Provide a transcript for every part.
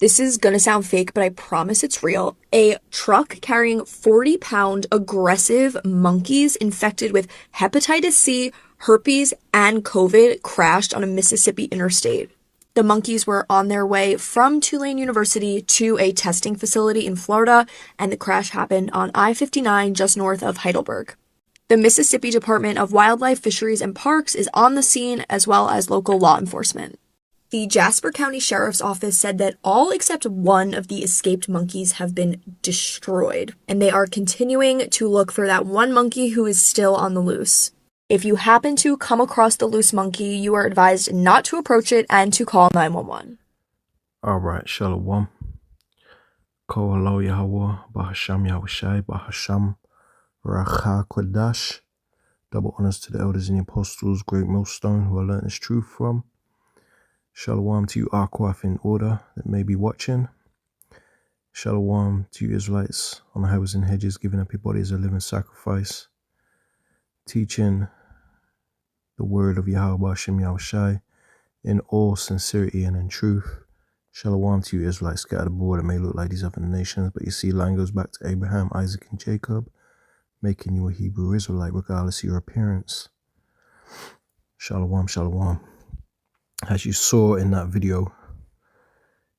This is gonna sound fake, but I promise it's real. A truck carrying 40-pound aggressive monkeys infected with hepatitis C, herpes, and COVID crashed on a Mississippi interstate. The monkeys were on their way from Tulane University to a testing facility in Florida, and the crash happened on I-59 just north of Heidelberg. The Mississippi Department of Wildlife, Fisheries, and Parks is on the scene, as well as local law enforcement. The Jasper County Sheriff's Office said that all except one of the escaped monkeys have been destroyed, and they are continuing to look for that one monkey who is still on the loose. If you happen to come across the loose monkey, you are advised not to approach it and to call 911. All right, Shalom. Ko halo Yahweh, Bahasham Yahushai, Bahasham Racha Kodash. Double honors to the elders and the apostles, great millstone, who I learned this truth from. Shalom to you, Arkwaf in order that may be watching. Shalom to you, Israelites on the highways and hedges, giving up your body as a living sacrifice, teaching the word of Yahweh Hashem Yahushai in all sincerity and in truth. Shalom to you, Israelites scattered abroad. It may look like these other nations, but you see, line goes back to Abraham, Isaac, and Jacob, making you a Hebrew Israelite regardless of your appearance. Shalom, shalom. As you saw in that video,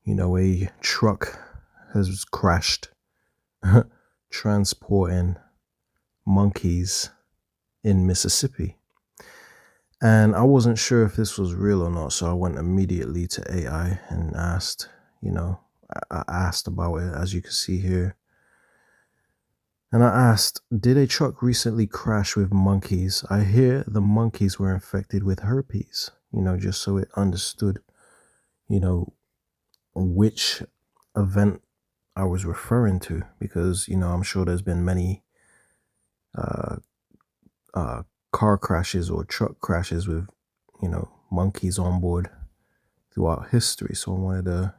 a truck has crashed transporting monkeys in Mississippi. And I wasn't sure if this was real or not, so I went immediately to AI and asked, I asked about it, as you can see here. And I asked, did a truck recently crash with monkeys? I hear the monkeys were infected with herpes, just so it understood, which event I was referring to, because, I'm sure there's been many car crashes or truck crashes with, monkeys on board throughout history. So I wanted to,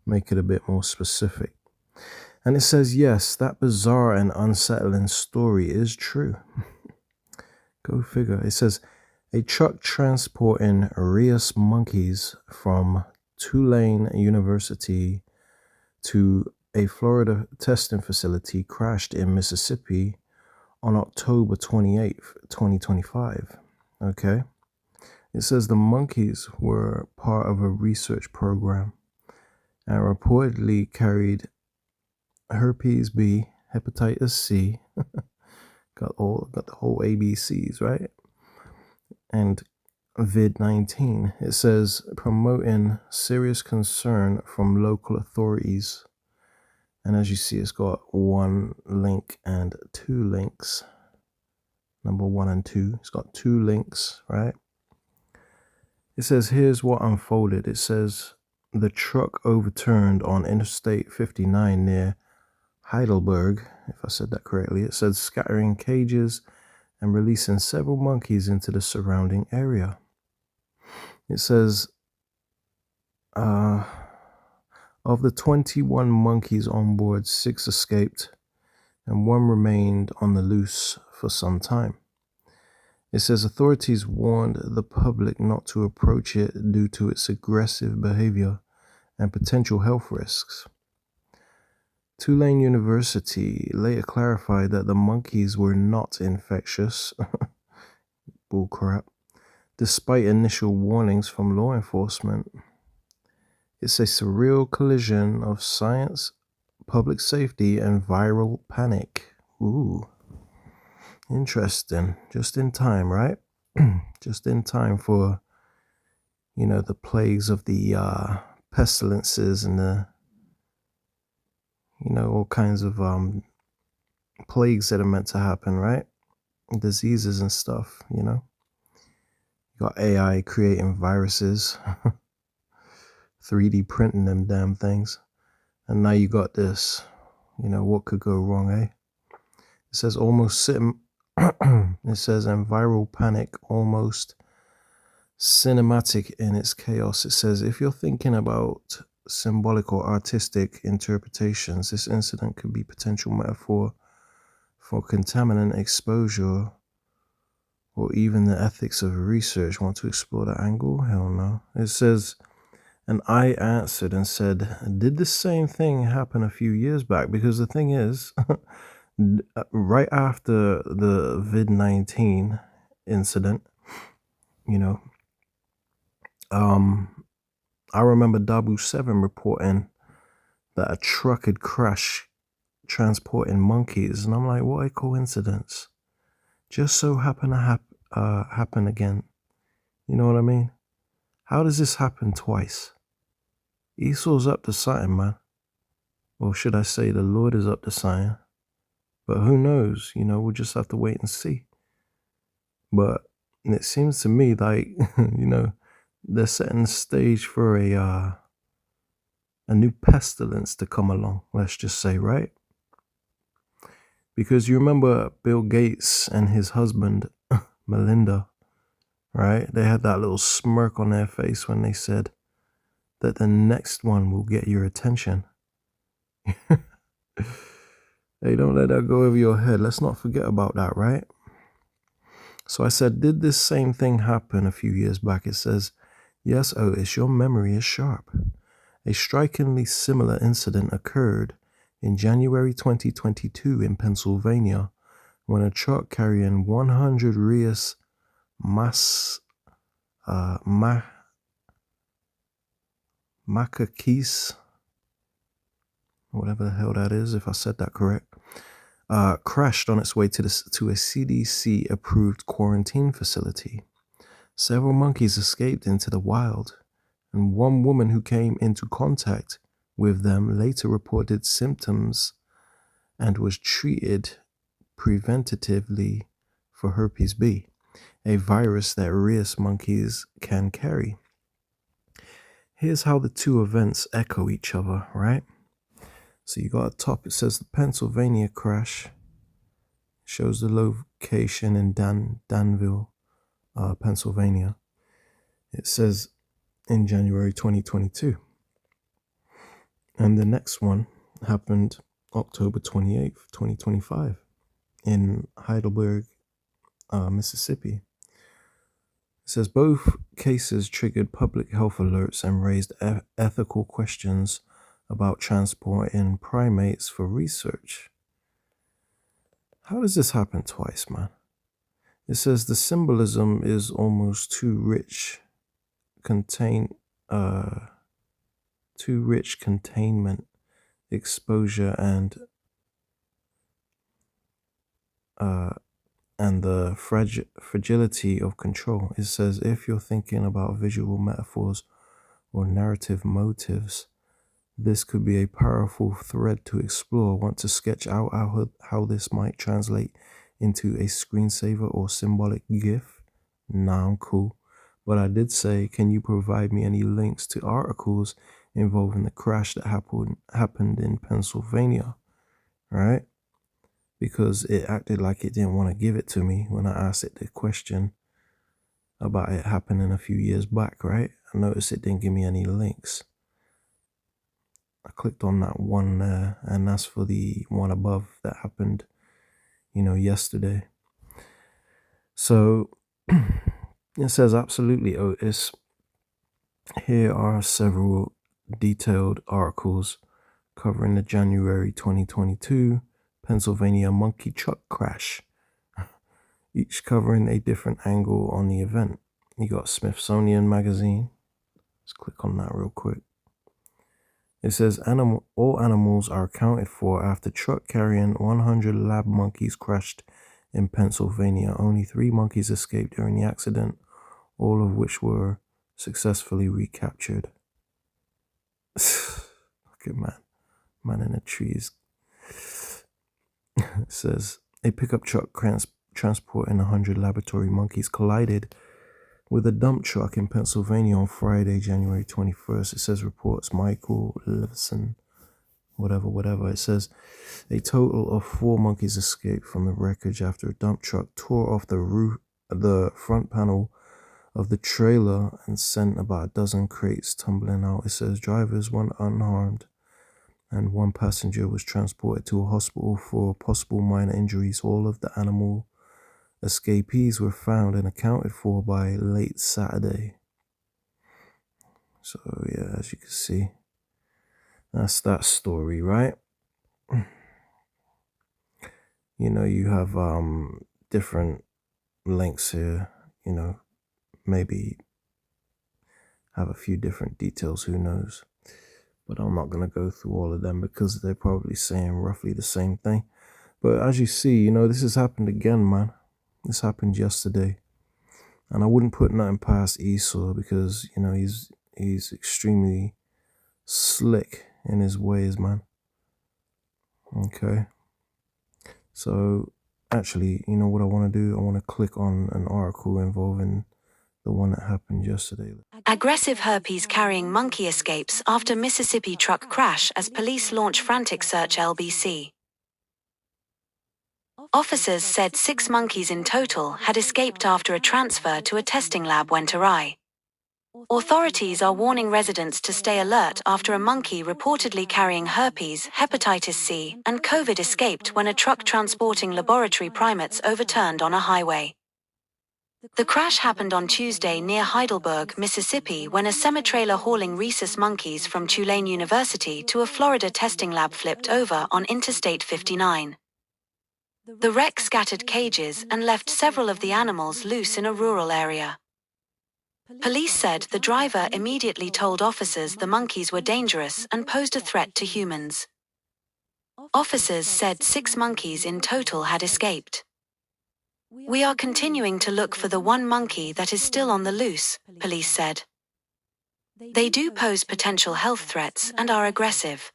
make it a bit more specific. And it says, yes, that bizarre and unsettling story is true. Go figure. It says, a truck transporting rhesus monkeys from Tulane University to a Florida testing facility crashed in Mississippi on October 28th, 2025. Okay. It says the monkeys were part of a research program and reportedly carried herpes B, hepatitis C, got the whole ABCs, right? And COVID-19. It says promoting serious concern from local authorities. And as you see, it's got one link and two links. Number 1 and 2. It's got two links, right? It says, here's what unfolded. It says the truck overturned on Interstate 59 near Heidelberg, if I said that correctly. It said scattering cages and releasing several monkeys into the surrounding area. It says, of the 21 monkeys on board, 6 escaped and 1 remained on the loose for some time. It says authorities warned the public not to approach it due to its aggressive behavior and potential health risks. Tulane University later clarified that the monkeys were not infectious. Bullcrap. Despite initial warnings from law enforcement. It's a surreal collision of science, public safety, and viral panic. Ooh. Interesting. Just in time, right? Just in time for, the plagues of the pestilences and the, all kinds of plagues that are meant to happen, right? Diseases and stuff, You got AI creating viruses, 3D printing them damn things. And now you got this, what could go wrong, eh? It says it says, and viral panic, almost cinematic in its chaos. It says, if you're thinking about symbolic or artistic interpretations, this incident could be potential metaphor for contaminant exposure or even the ethics of research. Want to explore that angle? Hell no. It says, And I answered and said, did the same thing happen a few years back? Because the thing is, right after the vid-19 incident, you know, I remember Dabu 7 reporting that a truck had crashed transporting monkeys. And I'm like, what a coincidence. Just so happen to happen again. You know what I mean? How does this happen twice? Esau's up to something, man. Or should I say the Lord is up to something? But who knows? You know, we'll just have to wait and see. But it seems to me like, you know, they're setting the stage for a new pestilence to come along, let's just say, right? Because you remember Bill Gates and his husband, Melinda, right? They had that little smirk on their face when they said that the next one will get your attention. Hey, don't let that go over your head. Let's not forget about that, right? So I said, did this same thing happen a few years back? It says, yes, Otis, your memory is sharp. A strikingly similar incident occurred in January 2022 in Pennsylvania when a truck carrying 100 Rheus macaques, whatever the hell that is, if I said that correct, crashed on its way to a CDC-approved quarantine facility. Several monkeys escaped into the wild, and one woman who came into contact with them later reported symptoms and was treated preventatively for herpes B, a virus that Rheus monkeys can carry. Here's how the two events echo each other, right? So you got a top, it says the Pennsylvania crash, shows the location in Danville, Pennsylvania. It says in January 2022. And the next one happened October 28th, 2025 in Heidelberg, Mississippi. It says both cases triggered public health alerts and raised ethical questions about transporting primates for research. How does this happen twice, man? It says the symbolism is almost too rich, containment, exposure, and the fragility of control. It says if you're thinking about visual metaphors or narrative motives, this could be a powerful thread to explore. Want to sketch out how this might translate into a screensaver or symbolic GIF? Nah, I'm cool. But I did say, can you provide me any links to articles involving the crash that happened in Pennsylvania, right? Because it acted like it didn't want to give it to me when I asked it the question about it happening a few years back, right? I noticed it didn't give me any links. I clicked on that one there, and that's for the one above that happened, you know, yesterday. So it says, absolutely, Otis. Here are several detailed articles covering the January 2022 Pennsylvania monkey truck crash, each covering a different angle on the event. You got Smithsonian Magazine. Let's click on that real quick. It says all animals are accounted for after truck carrying 100 lab monkeys crashed in Pennsylvania. Only 3 monkeys escaped during the accident, all of which were successfully recaptured. Look at man in the trees. It says a pickup truck transporting 100 laboratory monkeys collided with a dump truck in Pennsylvania on Friday, January 21st. It says reports Michael Levison, whatever. It says a total of 4 monkeys escaped from the wreckage after a dump truck tore off the front panel of the trailer and sent about a dozen crates tumbling out. It says drivers went unharmed and 1 passenger was transported to a hospital for possible minor injuries. All of the animal escapees were found and accounted for by late Saturday. So yeah, as you can see, that's that story, right? You know, you have different links here, you know, maybe have a few different details, who knows? But I'm not going to go through all of them because they're probably saying roughly the same thing. But as you see, you know, this has happened again, man. This happened yesterday. And I wouldn't put nothing past Esau because, you know, he's extremely slick in his ways, man. Okay. So actually, you know what I want to do? I want to click on an article involving the one that happened yesterday. Aggressive herpes carrying monkey escapes after Mississippi truck crash as police launch frantic search LBC. Officers said 6 monkeys in total had escaped after a transfer to a testing lab went awry. Authorities are warning residents to stay alert after a monkey reportedly carrying herpes, hepatitis C, and COVID escaped when a truck transporting laboratory primates overturned on a highway. The crash happened on Tuesday near Heidelberg, Mississippi, when a semi-trailer hauling rhesus monkeys from Tulane University to a Florida testing lab flipped over on Interstate 59. The wreck scattered cages and left several of the animals loose in a rural area. Police said the driver immediately told officers the monkeys were dangerous and posed a threat to humans. Officers said 6 monkeys in total had escaped. "We are continuing to look for the one monkey that is still on the loose," police said. "They do pose potential health threats and are aggressive."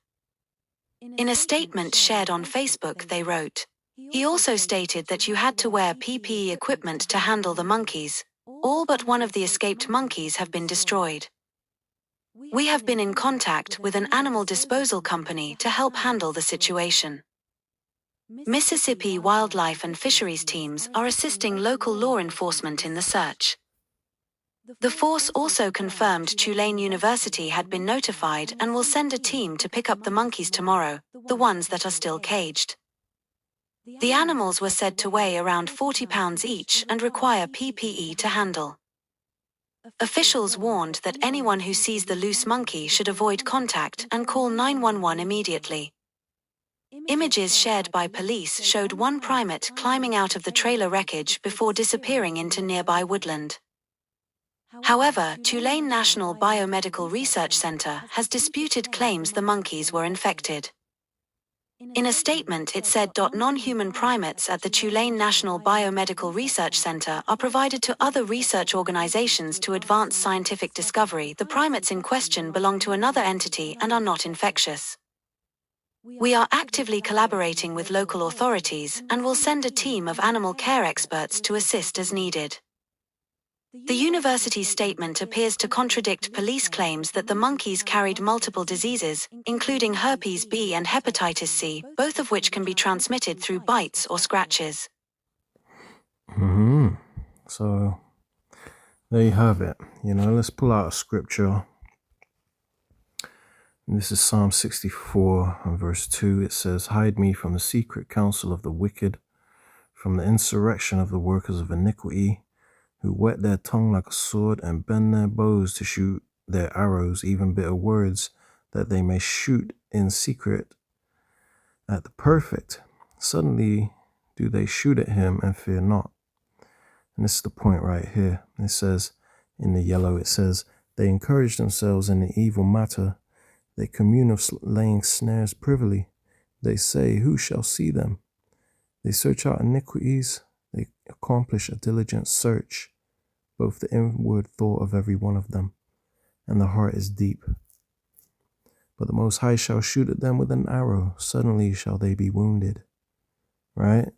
In a statement shared on Facebook, they wrote, "He also stated that you had to wear PPE equipment to handle the monkeys. All but one of the escaped monkeys have been destroyed. We have been in contact with an animal disposal company to help handle the situation." Mississippi wildlife and fisheries teams are assisting local law enforcement in the search. The force also confirmed Tulane University had been notified and will send a team to pick up the monkeys tomorrow, the ones that are still caged. The animals were said to weigh around 40 pounds each and require PPE to handle. Officials warned that anyone who sees the loose monkey should avoid contact and call 911 immediately. Images shared by police showed one primate climbing out of the trailer wreckage before disappearing into nearby woodland. However, Tulane National Biomedical Research Center has disputed claims the monkeys were infected. In a statement, it said non-human primates at the Tulane National Biomedical Research Center are provided to other research organizations to advance scientific discovery. The primates in question belong to another entity and are not infectious. "We are actively collaborating with local authorities and will send a team of animal care experts to assist as needed." The university's statement appears to contradict police claims that the monkeys carried multiple diseases, including herpes B and hepatitis C, both of which can be transmitted through bites or scratches. So there you have it. You know, let's pull out a scripture. And this is Psalm 64 and verse 2. It says, "Hide me from the secret counsel of the wicked, from the insurrection of the workers of iniquity, who whet their tongue like a sword and bend their bows to shoot their arrows, even bitter words, that they may shoot in secret at the perfect. Suddenly do they shoot at him and fear not." And this is the point right here. It says, in the yellow, it says, "They encourage themselves in the evil matter. They commune of laying snares privily. They say, who shall see them? They search out iniquities. They accomplish a diligent search, both the inward thought of every one of them, and the heart is deep. But the Most High shall shoot at them with an arrow. Suddenly shall they be wounded." Right?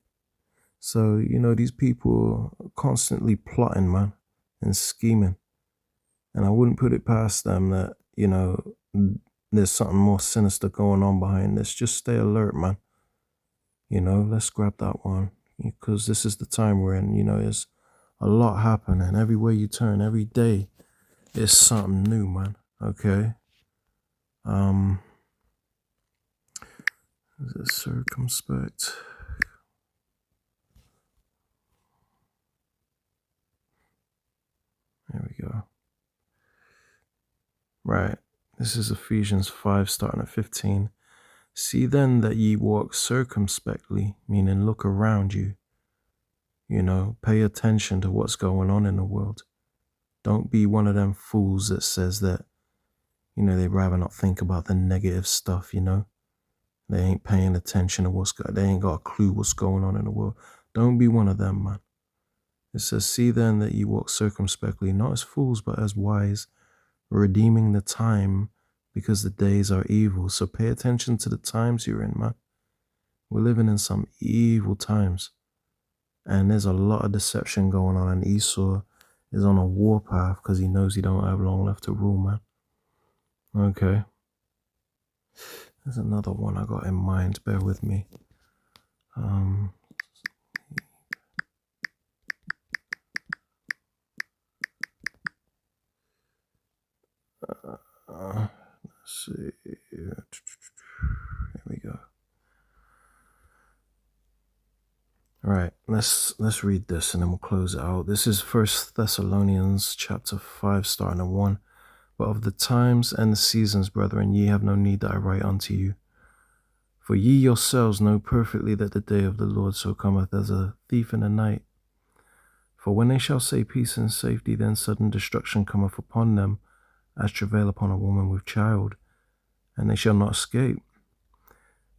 So, you know, these people are constantly plotting, man, and scheming. And I wouldn't put it past them that, you know, there's something more sinister going on behind this. Just stay alert, man. You know, let's grab that one. Because this is the time we're in, you know, there's a lot happening. Everywhere you turn, every day, there's something new, man. Okay? Is it circumspect? There we go. This is Ephesians 5, starting at 15. See then that ye walk circumspectly, meaning look around you. Pay attention to what's going on in the world. Don't be one of them fools that says that, they'd rather not think about the negative stuff, They ain't paying attention to they ain't got a clue what's going on in the world. Don't be one of them, man. It says, see then that ye walk circumspectly, not as fools, but as wise, redeeming the time, because the days are evil. So pay attention to the times you're in, man. We're living in some evil times. And there's a lot of deception going on. And Esau is on a warpath because he knows he don't have long left to rule, man. Okay. There's another one I got in mind. Bear with me. Let's see. Here we go. All right, let's read this and then we'll close it out. This is 1 Thessalonians chapter 5, starting at 1. But of the times and the seasons, brethren, ye have no need that I write unto you. For ye yourselves know perfectly that the day of the Lord so cometh as a thief in the night. For when they shall say peace and safety, then sudden destruction cometh upon them, as travail upon a woman with child, and they shall not escape.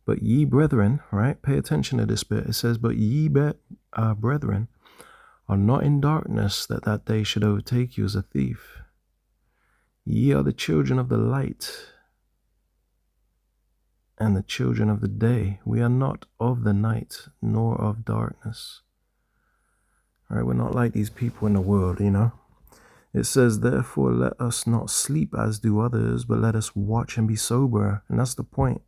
But ye brethren, right? Pay attention to this bit. It says, but ye brethren are not in darkness, that that day should overtake you as a thief. Ye are the children of the light and the children of the day. We are not of the night, nor of darkness. All right, we're not like these people in the world, It says, therefore, let us not sleep as do others, but let us watch and be sober. And that's the point.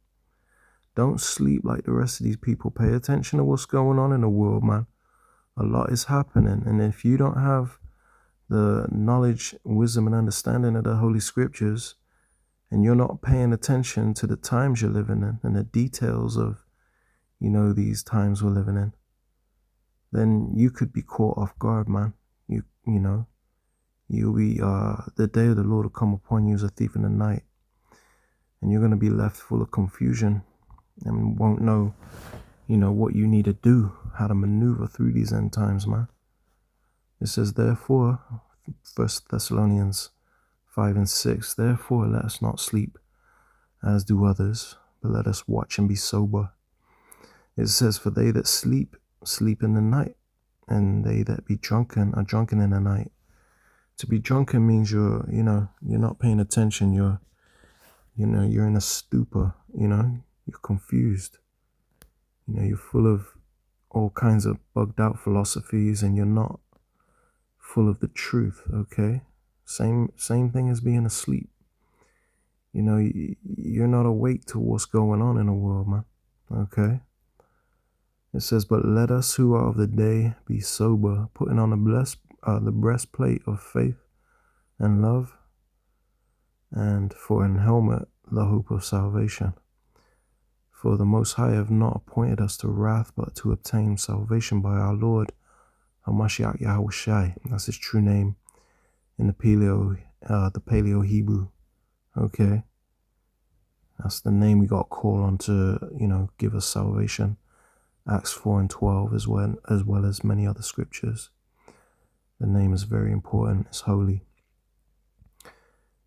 Don't sleep like the rest of these people. Pay attention to what's going on in the world, man. A lot is happening. And if you don't have the knowledge, wisdom, and understanding of the Holy Scriptures, and you're not paying attention to the times you're living in and the details of, these times we're living in, then you could be caught off guard, man. You'll be, the day of the Lord will come upon you as a thief in the night. And you're going to be left full of confusion and won't know, what you need to do, how to maneuver through these end times, man. It says, therefore, 1 Thessalonians 5 and 6, therefore let us not sleep as do others, but let us watch and be sober. It says, for they that sleep, sleep in the night, and they that be drunken are drunken in the night. To be drunken means you're not paying attention. You're in a stupor, you're confused. You're full of all kinds of bugged out philosophies and you're not full of the truth, okay? Same thing as being asleep. You're not awake to what's going on in the world, man, okay? It says, but let us who are of the day be sober, putting on the breastplate of faith and love, and for an helmet the hope of salvation. For the Most High have not appointed us to wrath, but to obtain salvation by our Lord HaMashiach Yahushai. That's his true name in the Paleo Hebrew. Okay, that's the name we got called on to, give us salvation. Acts 4 and 12 as well as many other scriptures. The name is very important. It's holy.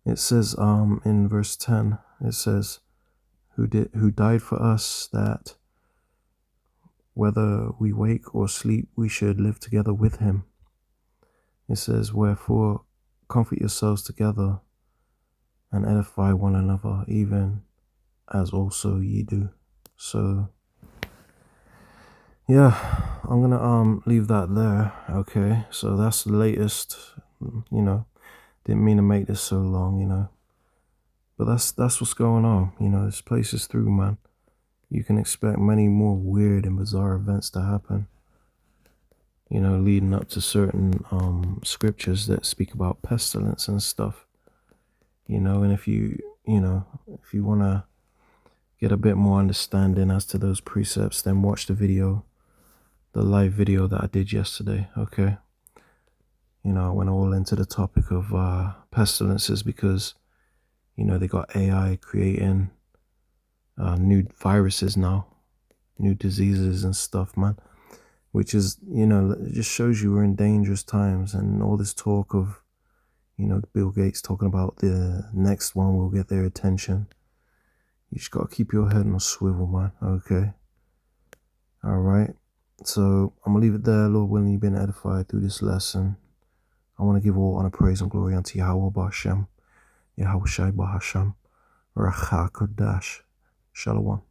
It says in verse 10, it says, who died for us, that whether we wake or sleep, we should live together with him. It says, wherefore comfort yourselves together and edify one another, even as also ye do. So yeah, I'm gonna leave that there. Okay, so that's the latest. Didn't mean to make this so long, but that's what's going on. This place is through, man. You can expect many more weird and bizarre events to happen, leading up to certain scriptures that speak about pestilence and stuff, and if you want to get a bit more understanding as to those precepts, then watch the live video that I did yesterday. Okay, I went all into the topic of pestilences because You know, they got AI creating new viruses now, new diseases and stuff, man. Which is, you know, it just shows you we're in dangerous times. And all this talk of, you know, Bill Gates talking about the next one will get their attention. You just got to keep your head on a swivel, man. Okay. All right. So I'm going to leave it there. Lord willing, you've been edified through this lesson. I want to give all honor, praise, and glory unto Yahweh Ba'Shem, Yahweh Shai Ba'Hasham, Racha Kodash. Shalom.